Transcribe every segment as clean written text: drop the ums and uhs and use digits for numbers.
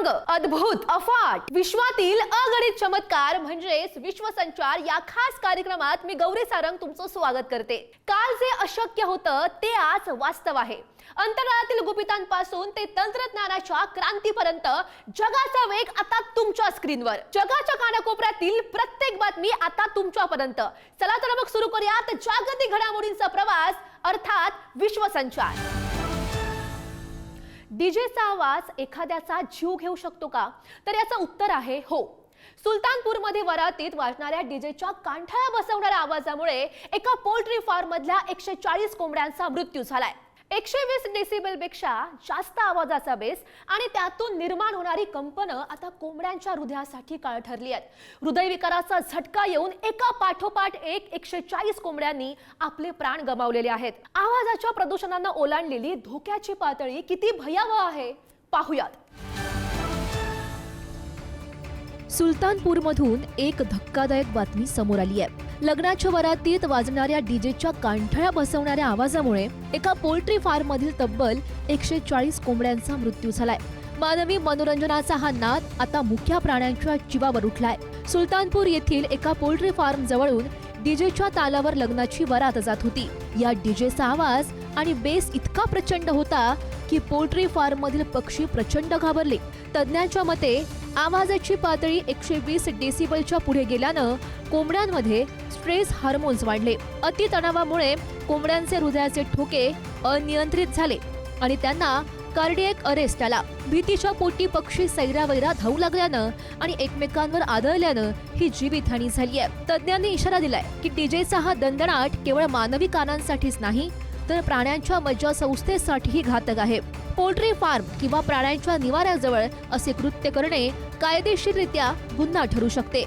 अद्भुत, अफाट, विश्वातील अगणित चमत्कार म्हणजेच विश्वसंचार या खास कार्यक्रमात मी गौरी सारंग तुमचं स्वागत करते। काल जे अशक्य होतं ते आज वास्तव आहे। अंतराळातील गुपितांपासून ते तंत्रज्ञानाच्या क्रांतीपर्यंत जगाचा वेग आता तुमच्या स्क्रीनवर। जगाच्या कानाकोपऱ्यातील प्रत्येक बातमी आता तुमच्यापर्यंत। चला तर मग सुरू करूयात जागतिक घडामोडींचा प्रवास, अर्थात विश्वसंचार। डीजेचा आवाज एखाद्याचा जीव घेऊ शकतो का? तर याचं उत्तर आहे हो। सुलतानपूरमध्ये वरातीत वाजणाऱ्या डीजेच्या कांठळ्या बसवणाऱ्या आवाजामुळे एका पोल्ट्री फार्म मधल्या 140 कोंबड्यांचा मृत्यू झालाय। 120 डेसिबल पेक्षा जास्त आवाजाचा बेस आणि त्यातून निर्माण होणारी कंपनं आता कोंबड्यांच्या हृदयासाठी काळ ठरली आहेत। हृदयविकाराचा झटका येऊन एका पाठोपाठ एक 140 कोंबड्यांनी आपले प्राण गमावलेले आहेत। आवाजाच्या प्रदूषणानं ओलांडलेली धोक्याची पातळी किती भयावह आहे पाहूयात। सुलतानपूरमधून एक धक्कादायक बातमी समोर आली आहे। लग्नाच्या वरातीत वाजणाऱ्या डीजेच्या कांठळ्या बसवणाऱ्या आवाजामुळे एका पोल्ट्री फार्म मधील तब्बल 140 कोंबड्यांचा मृत्यू झालाय। मानवी मनोरंजनाचा हा नाद आता मुख्या प्राण्यांच्या जीवावर उठलाय। सुलतानपूर येथील एका पोल्ट्री फार्म जवळून डीजेच्या तालावर लग्नाची वरात जात होती। या डीजेचा आवाज आणि बेस इतका प्रचंड होता की पोल्ट्री फार्म मधील पक्षी प्रचंड घाबरले। तज्ञांच्या मते आवाजाची पातळी 120 डेसिबलच्या पुढे गेल्यानं कोंबड्यांमध्ये स्ट्रेस हार्मोन्स वाढले। अतितणावामुळे कोंबड्यांचे हृदयाचे ठोके अनियंत्रित झाले आणि त्यांना कार्डियक अरेस्ट आला। भीतीच्या पोटी पक्षी सैरावैरा धावू लागल्यानं आणि एकमेकांवर आदळल्यानं ही जीवितहानी झाली आहे। तज्ञांनी इशारा दिलाय की डीजेचा हा दणदणाट केवळ मानवी कानांसाठीच नाही तर प्राण्यांच्या मज्जासंस्थेसाठीही घातक आहे। पोल्ट्री फार्म किंवा प्राण्यांच्या निवाऱ्याजवळ असे कृत्य करणे कायदेशीररित्या गुन्हा ठरू शकते।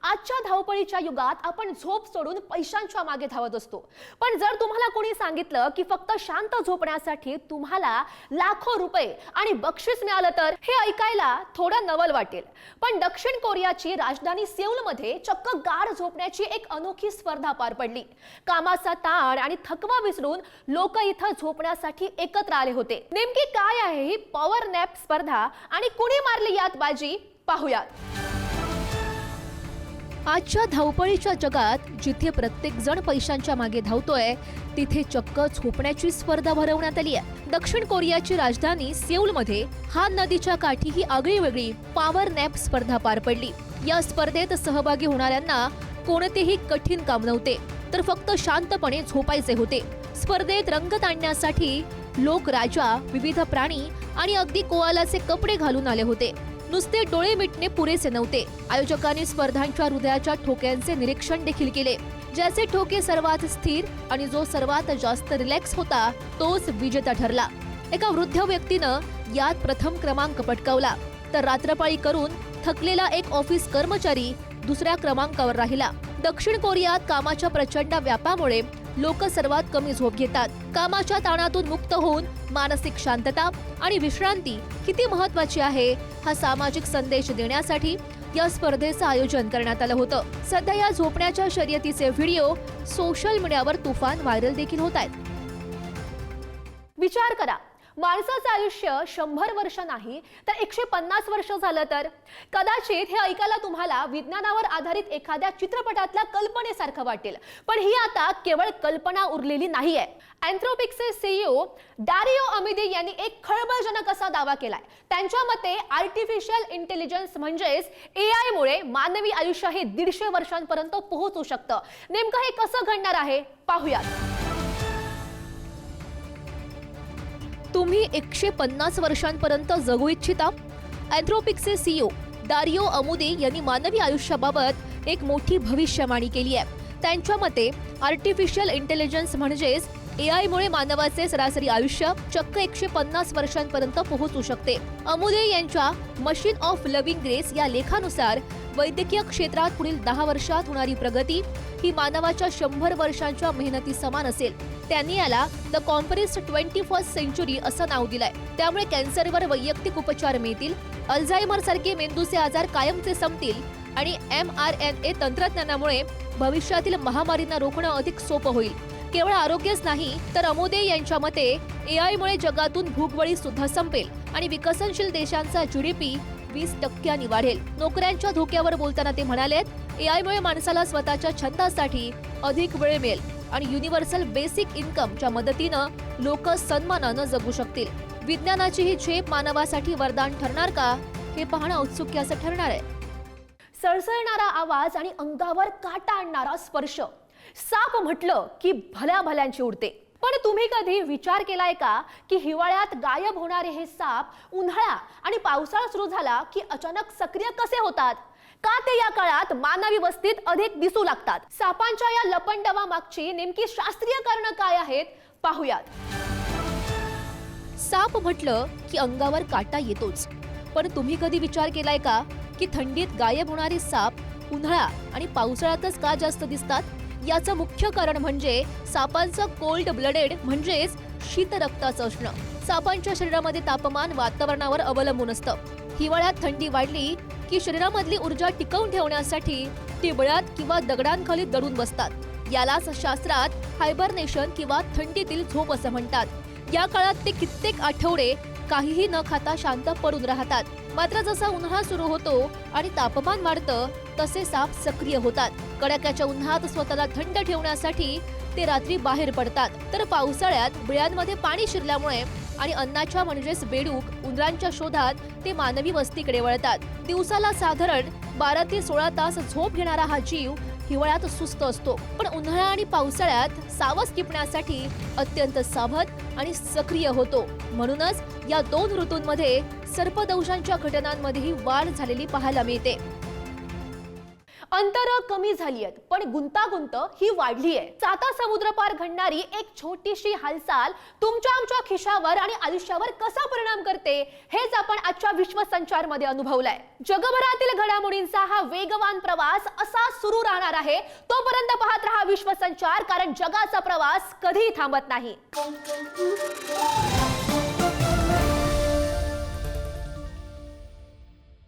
आजच्या धावपळीच्या युगात आपण झोप सोडून पैशांच्या मागे धावत असतो। पण जर तुम्हाला कोणी सांगितलं की फक्त शांत झोपण्यासाठी तुम्हाला लाखो रुपये आणि बक्षीस मिळालं तर हे ऐकायला थोडं नवल वाटेल। पण दक्षिण कोरियाची राजधानी सेऊलमध्ये चक्क गाढ झोपण्याची एक अनोखी स्पर्धा पार पडली। कामाचा ताण आणि थकवा विसरून लोक इथं झोपण्यासाठी एकत्र आले होते। नेमकी काय आहे ही पॉवर नॅप स्पर्धा आणि कुणी मारली यात बाजी पाहूयात। आजच्या धावपळीच्या जगात जिथे प्रत्येक जण पैशांच्या मागे धावतोय तिथे चक्क झोपण्याची स्पर्धा भरवण्यात आली आहे। दक्षिण कोरियाची राजधानी सेऊलमध्ये हा नदीच्या काठी ही आगळीवेगळी पॉवर नॅप स्पर्धा पार पडली। या स्पर्धेत सहभागी होणाऱ्यांना कोणतेही कठीण काम नव्हते तर फक्त शांतपणे झोपायचे होते। स्पर्धेत रंगत आणण्यासाठी लोक राजा, विविध प्राणी आणि अगदी कोआलाचे कपडे घालून आले होते। नुसते डोळे मिटणे पुरेसे नव्हते। आयोजकांनी स्पर्धांच्या हृदयाच्या ठोक्यांचे निरीक्षण देखील केले। ज्याचे ठोके सर्वात स्थिर आणि जो सर्वात जास्त रिलॅक्स होता तोच विजेता ठरला। एका वृद्ध व्यक्तीनं यात प्रथम क्रमांक पटकावला तर रात्रपाळी करून थकलेला एक ऑफिस कर्मचारी दुसऱ्या क्रमांकावर राहिला। दक्षिण कोरियात कामाच्या प्रचंड व्यापामुळे लोक सर्वात कमी झोप घेतात। कामाच्या ताणातून मुक्त होऊन मानसिक शांतता आणि विश्रांती किती महत्त्वाची आहे हा सामाजिक संदेश देण्यासाठी या स्पर्धेचं आयोजन करण्यात आलं होतं। सध्या या झोपण्याच्या शर्यतीचे व्हिडिओ सोशल मीडियावर तुफान व्हायरल देखील होत आहेत। विचार करा, माणसाचं आयुष्य 100 वर्ष नाही तर 150 वर्ष झालं तर कदाचित हे ऐकायला तुम्हाला विज्ञानावर आधारित एखाद्या चित्रपटातल्या कल्पनेसारखं वाटेल। पण ही आता केवळ कल्पना उरलेली नाहीये। अँथ्रोपिकचे सीईओ डारियो अमिदी यांनी एक खळबळजनक असा दावा केलाय। त्यांच्या मते आर्टिफिशियल इंटेलिजन्स म्हणजेच AI मुळे मानवी आयुष्य हे 150 वर्षांपर्यंत पोहोचू शकतं। नेमकं हे कसं घडणार आहे पाहूयात। तुम्ही 150 वर्षांपर्यंत जगू इच्छिता? अँथ्रोपिकचे सीईओ डारियो अमुदे यांनी मानवी आयुष्याबाबत एक मोठी भविष्यवाणी केली आहे। त्यांच्या मते आर्टिफिशियल इंटेलिजन्स म्हणजेच AI मुळे मानवाचे सरासरी आयुष्य चक्क 150 वर्षांपर्यंत पोहोचू शकते। अमुदे यांच्या मशीन ऑफ लिव्हिंग ग्रेस या लेखानुसार वैद्यकीय क्षेत्रात पुढील 10 वर्षात होणारी प्रगती ही मानवाच्या 100 वर्षांच्या मेहनती समान असेल। त्यांनी याला द कॉम्प्रेस्ड 21st सेंचुरी असं नाव दिलंय। त्यामुळे कॅन्सरवर वैयक्तिक उपचार मिळतील, अल्झायमर सारखे मेंदूचे आजार कायमचे संपतील आणि mRNA तंत्रज्ञानामुळे भविष्यातील महामारींना रोखणं अधिक सोपं होईल। केवळ आरोग्यच नाही तर अमोदे यांच्या मते AI मुळे जगातून भूकबळी सुद्धा संपेल आणि विकसनशील देशांचा GDP 20% वाढेल. नोकऱ्यांच्या धोक्यावर बोलताना ते म्हणालेत, AI मुळे माणसाला स्वतःच्या छंदासाठी अधिक वेळ मिळेल आणि युनिव्हर्सल बेसिक इन्कमच्या मदतीनं लोक सन्मानानं जगू शकतील. विज्ञानाची ही झेप मानवासाठी वरदान ठरणार का, हे पाहणं औत्सुक्याचं ठरणार आहे. सळसळणारा आवाज आणि अंगावर काटा आणणारा स्पर्श. साप म्हटलं की भल्या भल्यांची उडते. पण तुम्ही कधी विचार केलाय का की हिवाळ्यात गायब होणारे हे साप उन्हाळा आणि पावसाळा सुरू झाला की अचानक सक्रिय कसे होतात? का ते या काळात मानवी वस्तीत अधिक दिसू लागतात? सापांच्या या लपंडावा मागची नेमकी शास्त्रीय कारणं काय आहेत, पाहूयात. साप म्हटलं की अंगावर काटा येतोच, पण तुम्ही कधी विचार केलाय का की थंडीत गायब होणारे साप उन्हाळा आणि पावसाळ्यातच का जास्त दिसतात? याचं मुख्य कारण म्हणजे सापांचं कोल्ड ब्लडेड म्हणजेच शीत रक्ताचं असणं. सापांच्या शरीरामध्ये तापमान वातावरणावर अवलंबून असतं. हिवाळ्यात थंडी वाढली की शरीरामधली ऊर्जा टिकवून ठेवण्यासाठी ते बिळात किंवा दगडांखाली दडून बसतात. यालाच शास्त्रात हायबरनेशन किंवा थंडीतील झोप असं म्हणतात. या काळात ते कित्येक आठवडे काहीही न खाता शांत पडून राहतात. मात्र जसा उन्हाळा सुरू होतो आणि तापमान वाढतं तसे साप सक्रिय होतात. कडाक्याच्या उन्हात स्वतःला थंड ठेवण्यासाठी ते रात्री बाहेर पडतात. तर पावसाळ्यात बिळांमध्ये पाणी शिरल्यामुळे आणि अन्नाच्या म्हणजेच बेडूक उंदरांच्या शोधात ते मानवी वस्तीकडे वळतात. दिवसाला साधारण 12 ते 16 तास झोप घेणारा हा जीव हिवाळ्यात सुस्त असतो, पण उन्हाळा आणि पावसाळ्यात सावध टिपण्यासाठी अत्यंत सावध आणि सक्रिय होतो. म्हणूनच या 2 ऋतूंमध्ये सर्पदंशांच्या घटनांमध्येही वाढ झालेली पाहायला मिळते. अंतर कमी झाली आहेत पण गुंतागुंत ही वाढली आहे. 7 समुद्रपार घडणारी एक छोटीशी हालचाल तुमच्या आमच्या खिशावर आणि आयुष्यावर कसा परिणाम करते हेच आपण आजच्या विश्वसंचार मध्ये अनुभवलंय. जगभरातील घडामोडींचा हा वेगवान प्रवास असा सुरू राहणार आहे. तोपर्यंत पाहत रहा विश्वसंचार, कारण जगाचा प्रवास कधीही थांबत नाही.